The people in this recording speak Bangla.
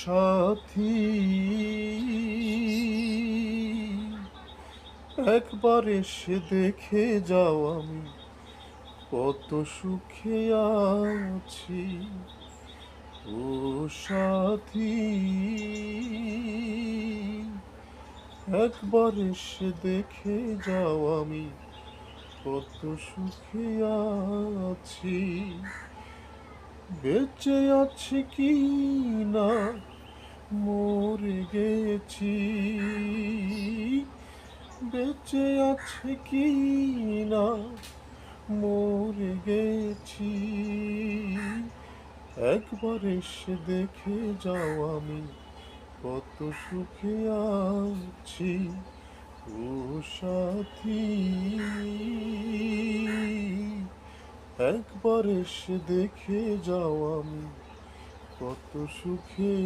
সাথী, একবার এসে দেখে যাও আমি কত সুখে আছি। ও সাথী, একবার এসে দেখে যাও আমি কত সুখে আছি। বেঁচে আছি কি না মরে গেছি, বেঁচে আছে কি না মরে গেছি। একবার এসে দেখে যাও আমি কত সুখে আছি। ও সাথী, একবার এসে দেখে যাও আমি কত সুখে